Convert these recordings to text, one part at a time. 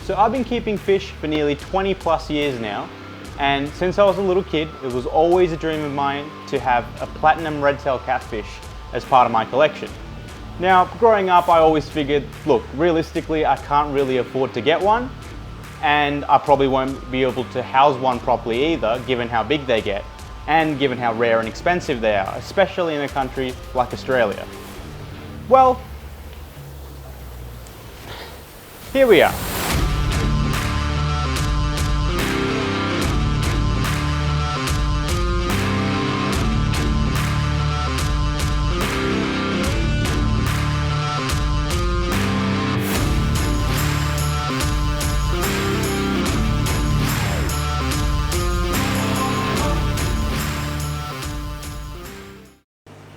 So I've been keeping fish for nearly 20 plus years now, and since I was a little kid, it was always a dream of mine to have a Platinum Red Tail Catfish as part of my collection. Now, growing up, I always figured, look, realistically, I can't really afford to get one, and I probably won't be able to house one properly either, given how big they get, and given how rare and expensive they are, especially in a country like Australia. Well, here we are.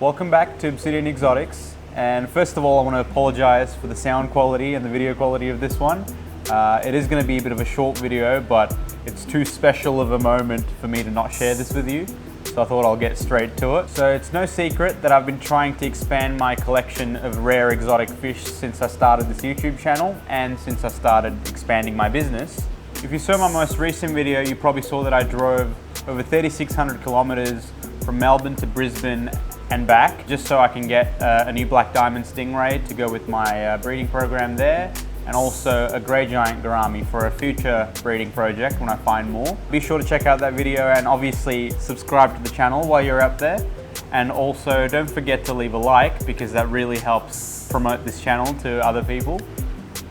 Welcome back to Obsidian Exotics, and first of all I want to apologize for the sound quality and the video quality of this one. It is going to be a bit of a short video, but it's too special of a moment for me to not share this with you, so I thought I'll get straight to it. So it's no secret that I've been trying to expand my collection of rare exotic fish since I started this YouTube channel and since I started expanding my business. If you saw my most recent video, you probably saw that I drove over 3,600 kilometers from Melbourne to Brisbane and back, just so I can get a new black diamond stingray to go with my breeding program there, and also a grey giant gourami for a future breeding project when I find more. Be sure to check out that video and obviously subscribe to the channel while you're up there, and also don't forget to leave a like, because that really helps promote this channel to other people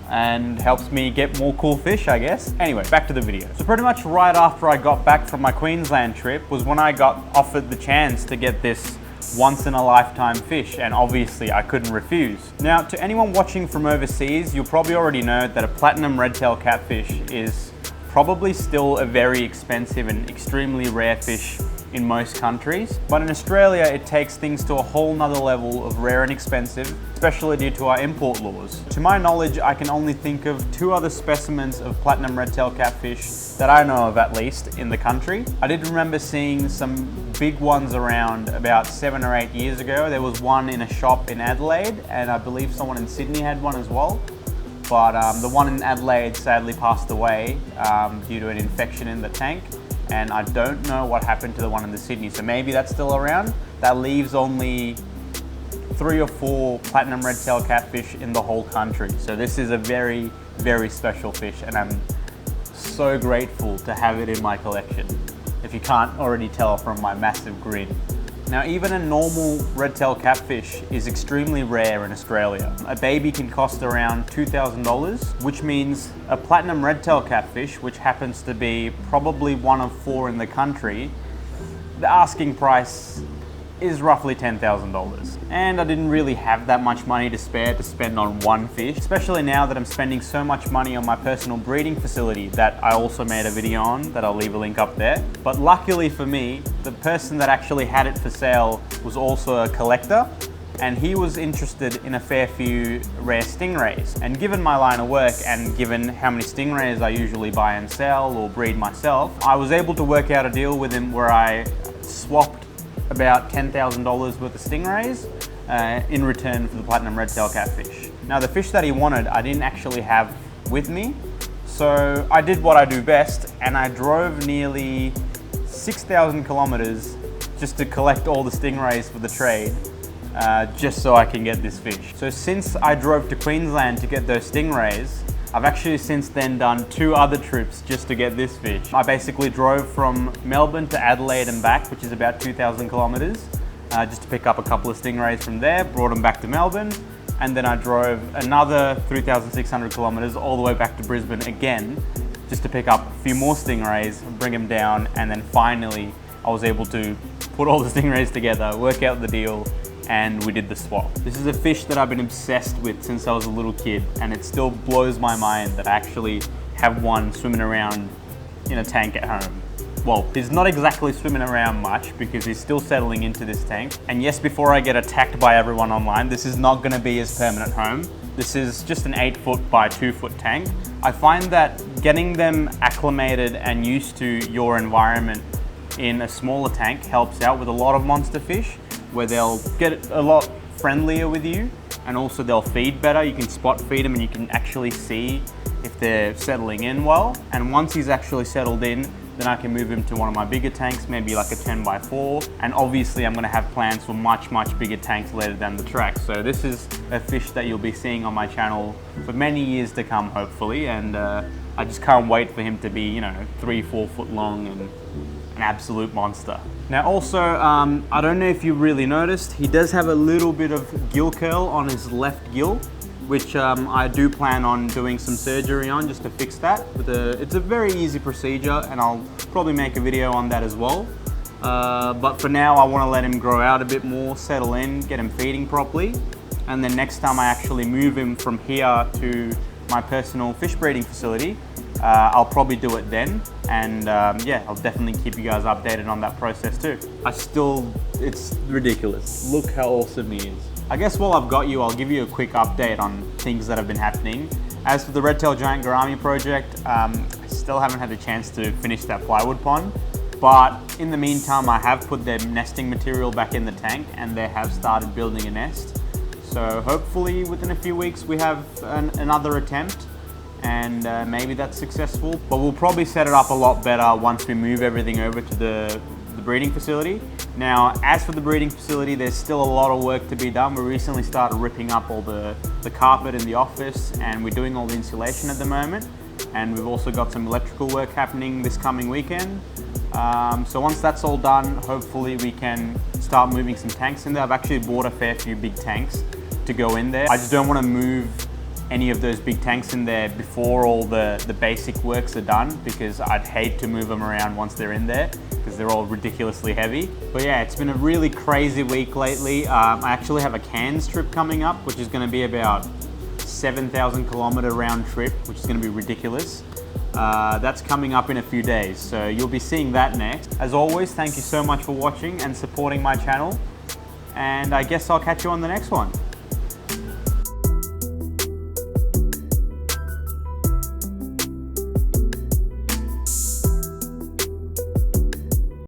and helps me get more cool fish, I guess. Anyway, back to the video. So pretty much right after I got back from my Queensland trip was when I got offered the chance to get this once in a lifetime fish, and obviously I couldn't refuse. Now, to anyone watching from overseas, you'll probably already know that a Platinum Red Tail Catfish is probably still a very expensive and extremely rare fish in most countries. But in Australia, it takes things to a whole nother level of rare and expensive, especially due to our import laws. To my knowledge, I can only think of 2 other specimens of Platinum Red Tail Catfish that I know of, at least, in the country. I did remember seeing some big ones around about 7 or 8 years ago. There was one in a shop in Adelaide, and I believe someone in Sydney had one as well. But the one in Adelaide sadly passed away due to an infection in the tank. And I don't know what happened to the one in the Sydney, so maybe that's still around. That leaves only 3 or 4 Platinum Red Tail Catfish in the whole country. So this is a very, very special fish, and I'm so grateful to have it in my collection, if you can't already tell from my massive grin. Now, even a normal red tail catfish is extremely rare in Australia. A baby can cost around $2,000, which means a Platinum Red Tail Catfish, which happens to be probably one of 4 in the country, the asking price is roughly $10,000. And I didn't really have that much money to spare to spend on one fish, especially now that I'm spending so much money on my personal breeding facility that I also made a video on, that I'll leave a link up there. But luckily for me, the person that actually had it for sale was also a collector, and he was interested in a fair few rare stingrays. And given my line of work and given how many stingrays I usually buy and sell or breed myself, I was able to work out a deal with him where I swapped about $10,000 worth of stingrays in return for the Platinum Red Tail Catfish. Now, the fish that he wanted, I didn't actually have with me, so I did what I do best, and I drove nearly 6,000 kilometers just to collect all the stingrays for the trade, just so I can get this fish. So since I drove to Queensland to get those stingrays, I've actually since then done 2 other trips just to get this fish. I basically drove from Melbourne to Adelaide and back, which is about 2,000 kilometers, just to pick up a couple of stingrays from there, brought them back to Melbourne, and then I drove another 3,600 kilometers all the way back to Brisbane again, just to pick up a few more stingrays, bring them down, and then finally I was able to put all the stingrays together, work out the deal, and we did the swap. This is a fish that I've been obsessed with since I was a little kid, and it still blows my mind that I actually have one swimming around in a tank at home. Well, he's not exactly swimming around much because he's still settling into this tank. And yes, before I get attacked by everyone online, this is not gonna be his permanent home. This is just an 8-foot by 2-foot tank. I find that getting them acclimated and used to your environment in a smaller tank helps out with a lot of monster fish, where they'll get a lot friendlier with you, and also they'll feed better. You can spot feed them and you can actually see if they're settling in well. And once he's actually settled in, then I can move him to one of my bigger tanks, maybe like a 10x4. And obviously I'm gonna have plans for much bigger tanks later down the track. So this is a fish that you'll be seeing on my channel for many years to come, hopefully. And I just can't wait for him to be, you know, 3-4 foot long and an absolute monster. Now also, I don't know if you really noticed, he does have a little bit of gill curl on his left gill, which I do plan on doing some surgery on just to fix that. It's a very easy procedure, and I'll probably make a video on that as well. But for now, I want to let him grow out a bit more, settle in, get him feeding properly. And then next time I actually move him from here to my personal fish breeding facility, I'll probably do it then. And yeah, I'll definitely keep you guys updated on that process too. It's ridiculous. Look how awesome he is. I guess while I've got you, I'll give you a quick update on things that have been happening. As for the Red Tail Giant Gourami project, I still haven't had a chance to finish that plywood pond. But in the meantime, I have put their nesting material back in the tank and they have started building a nest. So hopefully within a few weeks we have another attempt, and maybe that's successful. But we'll probably set it up a lot better once we move everything over to the breeding facility. Now, as for the breeding facility, there's still a lot of work to be done. We recently started ripping up all the carpet in the office, and we're doing all the insulation at the moment. And we've also got some electrical work happening this coming weekend. So once that's all done, hopefully we can start moving some tanks in there. I've actually bought a fair few big tanks to go in there. I just don't want to move any of those big tanks in there before all the basic works are done, because I'd hate to move them around once they're in there, because they're all ridiculously heavy. But yeah, it's been a really crazy week lately. I actually have a Cairns trip coming up, which is going to be about 7,000 kilometer round trip, which is going to be ridiculous. That's coming up in a few days, so you'll be seeing that next. As always, thank you so much for watching and supporting my channel, and I guess I'll catch you on the next one.